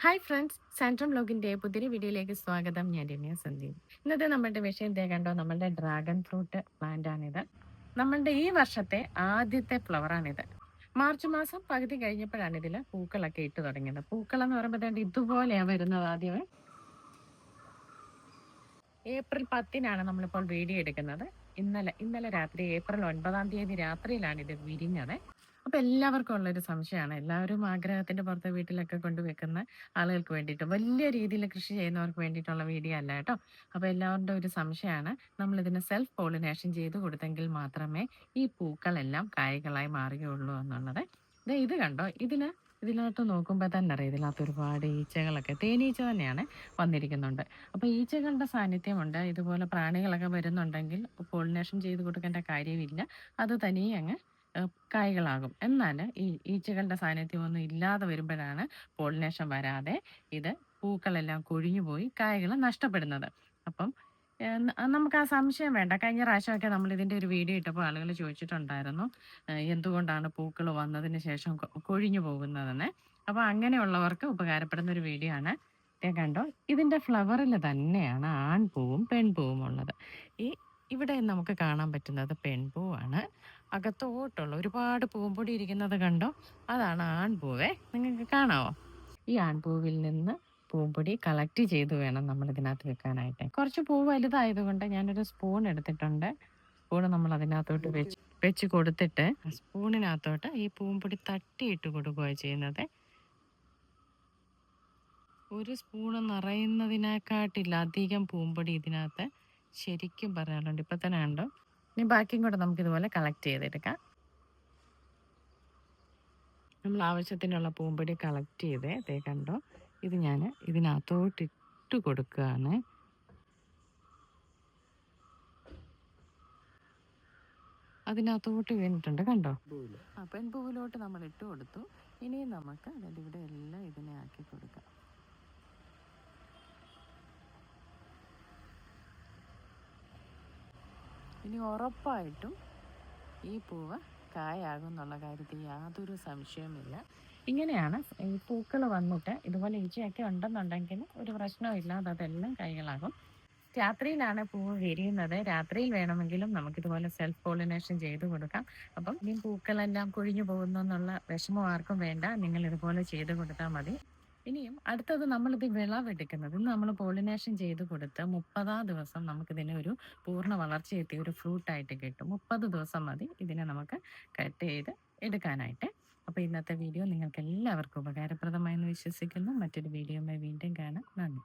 Hi friends, സാൻട്രം വ്ലോഗിന്റെ പുതിയൊരു വീഡിയോയിലേക്ക് സ്വാഗതം. ഞാൻ രമ്യ സന്ദീപ്. ഇന്നത്തെ നമ്മളുടെ വിഷയം ദേ കണ്ടോ, നമ്മളുടെ ഡ്രാഗൺ ഫ്രൂട്ട് പ്ലാന്റ് ആണിത്. നമ്മളുടെ ഈ വർഷത്തെ ആദ്യത്തെ ഫ്ലവർ ആണിത്. മാർച്ച് മാസം പകുതി കഴിഞ്ഞപ്പോഴാണ് ഇതിൽ പൂക്കളൊക്കെ ഇട്ട് തുടങ്ങിയത്. പൂക്കൾ എന്ന് പറയുമ്പോൾ ദേ ഇതുപോലെയാണ് വരുന്നത്. ആദ്യമേ ഏപ്രിൽ 10-നാണ് നമ്മളിപ്പോൾ വീഡിയോ എടുക്കുന്നത്. ഇന്നലെ രാത്രി ഏപ്രിൽ 9-ാം തീയതി രാത്രിയിലാണ് ഇത് വിരിഞ്ഞത്. അപ്പൊ എല്ലാവർക്കും ഉള്ളൊരു സംശയമാണ്, എല്ലാവരും ആഗ്രഹത്തിന്റെ പുറത്ത് വീട്ടിലൊക്കെ കൊണ്ടുവെക്കുന്ന ആളുകൾക്ക് വേണ്ടിയിട്ട്, വലിയ രീതിയിൽ കൃഷി ചെയ്യുന്നവർക്ക് വേണ്ടിയിട്ടുള്ള വീഡിയോ അല്ല കേട്ടോ. അപ്പൊ എല്ലാവരുടെ ഒരു സംശയമാണ്, നമ്മൾ ഇതിന് സെൽഫ് പോളിനേഷൻ ചെയ്ത് കൊടുത്തെങ്കിൽ മാത്രമേ ഈ പൂക്കളെല്ലാം കായ്കളായി മാറുകയുള്ളൂ എന്നുള്ളത്. ഇത് കണ്ടോ, ഇതിനകത്ത് നോക്കുമ്പോൾ തന്നെ അറിയാം, ഇതിനകത്ത് ഒരുപാട് ഈച്ചകളൊക്കെ, തേനീച്ച തന്നെയാണ് വന്നിരിക്കുന്നുണ്ട്. അപ്പോൾ ഈച്ചകളുടെ സാന്നിധ്യമുണ്ട്. ഇതുപോലെ പ്രാണികളൊക്കെ വരുന്നുണ്ടെങ്കിൽ പോളിനേഷൻ ചെയ്ത് കൊടുക്കേണ്ട കാര്യമില്ല, അത് തനിയെ അങ്ങ് കായ്കളാകും. എന്നാൽ ഈ ഈച്ചകളുടെ സാന്നിധ്യമൊന്നും ഇല്ലാതെ വരുമ്പോഴാണ് പോളിനേഷൻ വരാതെ ഇത് പൂക്കളെല്ലാം കൊഴിഞ്ഞു പോയി കായകൾ നഷ്ടപ്പെടുന്നത്. അപ്പം നമുക്ക് ആ സംശയം വേണ്ട. കഴിഞ്ഞ പ്രാവശ്യമൊക്കെ നമ്മൾ ഇതിൻ്റെ ഒരു വീഡിയോ ഇട്ടപ്പോൾ ആളുകൾ ചോദിച്ചിട്ടുണ്ടായിരുന്നു, എന്തുകൊണ്ടാണ് പൂക്കൾ വന്നതിന് ശേഷം കൊഴിഞ്ഞു പോകുന്നതെന്ന്. അപ്പോൾ അങ്ങനെയുള്ളവർക്ക് ഉപകാരപ്പെടുന്ന ഒരു വീഡിയോ ആണ്. കണ്ടോ, ഇതിൻ്റെ ഫ്ലവറിൽ തന്നെയാണ് ആൺപൂവും പെൺപൂവും ഉള്ളത്. ഇവിടെ നമുക്ക് കാണാൻ പറ്റുന്നത് പെൺപൂവാണ്. അകത്തോട്ടുള്ള ഒരുപാട് പൂമ്പൊടി ഇരിക്കുന്നത് കണ്ടോ, അതാണ് ആൺപൂവേ. നിങ്ങൾക്ക് കാണാവോ? ഈ ആൺപൂവിൽ നിന്ന് പൂമ്പൊടി കളക്ട് ചെയ്ത് വേണം നമ്മൾ ഇതിനകത്ത് വെക്കാനായിട്ട്. കുറച്ച് പൂ വലുതായതുകൊണ്ട് ഞാനൊരു സ്പൂൺ എടുത്തിട്ടുണ്ട്. സ്പൂണ് നമ്മൾ അതിനകത്തോട്ട് വെച്ച് കൊടുത്തിട്ട് സ്പൂണിനകത്തോട്ട് ഈ പൂമ്പൊടി തട്ടിയിട്ട് കൊടുക്കുകയാണ് ചെയ്യുന്നത്. ഒരു സ്പൂണ് നിറയുന്നതിനെക്കാട്ടിലധികം പൂമ്പൊടി ഇതിനകത്ത് ശരിക്കും പറയാനുണ്ട്. ഇപ്പം തന്നെ കണ്ടോ. ഇനി ബാക്കിയും കൂടെ നമുക്കിതുപോലെ കളക്ട് ചെയ്തെടുക്കാം. നമ്മൾ ആവശ്യത്തിനുള്ള പൂമ്പൊടി കളക്ട് ചെയ്ത് കണ്ടോ, ഇത് ഞാൻ ഇതിനകത്തോട്ട് ഇട്ട് കൊടുക്കുകയാണ്. അതിനകത്തോട്ട് വീണിട്ടുണ്ട് കണ്ടോ. പെൺപൂവിലോട്ട് നമ്മൾ ഇട്ട് കൊടുത്തു. ഇനിയും നമുക്ക് ഇവിടെ എല്ലാം ഇതിനെ ആക്കി കൊടുക്കാം. ഇനി ഉറപ്പായിട്ടും ഈ പൂവ് കായാകും എന്നുള്ള കാര്യത്തിൽ യാതൊരു സംശയവുമില്ല. ഇങ്ങനെയാണ് ഈ പൂക്കൾ വന്നിട്ട് ഇതുപോലെ ഈച്ചയൊക്കെ ഉണ്ടെന്നുണ്ടെങ്കിൽ ഒരു പ്രശ്നവും ഇല്ലാതെ അതെല്ലാം കായ്കളാകും. രാത്രിയിലാണ് പൂവ് വിരിയുന്നത്. രാത്രിയിൽ വേണമെങ്കിലും നമുക്കിതുപോലെ സെൽഫ് പോളിനേഷൻ ചെയ്ത് കൊടുക്കാം. അപ്പം ഈ പൂക്കളെല്ലാം കൊഴിഞ്ഞു പോകുന്നു എന്നുള്ള വിഷമം ആർക്കും വേണ്ട. നിങ്ങൾ ഇതുപോലെ ചെയ്ത് കൊടുത്താൽ മതി. ഇനിയും അടുത്തത് നമ്മളിത് വിളവെടുക്കുന്നത്, ഇന്ന് നമ്മൾ പോളിനേഷൻ ചെയ്ത് കൊടുത്ത് 30-ാം ദിവസം നമുക്കിതിനെ ഒരു പൂർണ്ണ വളർച്ചയെത്തിയ ഒരു ഫ്രൂട്ടായിട്ട് കിട്ടും. 30 ദിവസം മതി ഇതിനെ നമുക്ക് കട്ട് ചെയ്ത് എടുക്കാനായിട്ട്. അപ്പോൾ ഇന്നത്തെ വീഡിയോ നിങ്ങൾക്ക് എല്ലാവർക്കും ഉപകാരപ്രദമായെന്ന് വിശ്വസിക്കുന്നു. മറ്റൊരു വീഡിയോയുമായി വീണ്ടും കാണാം. നന്ദി.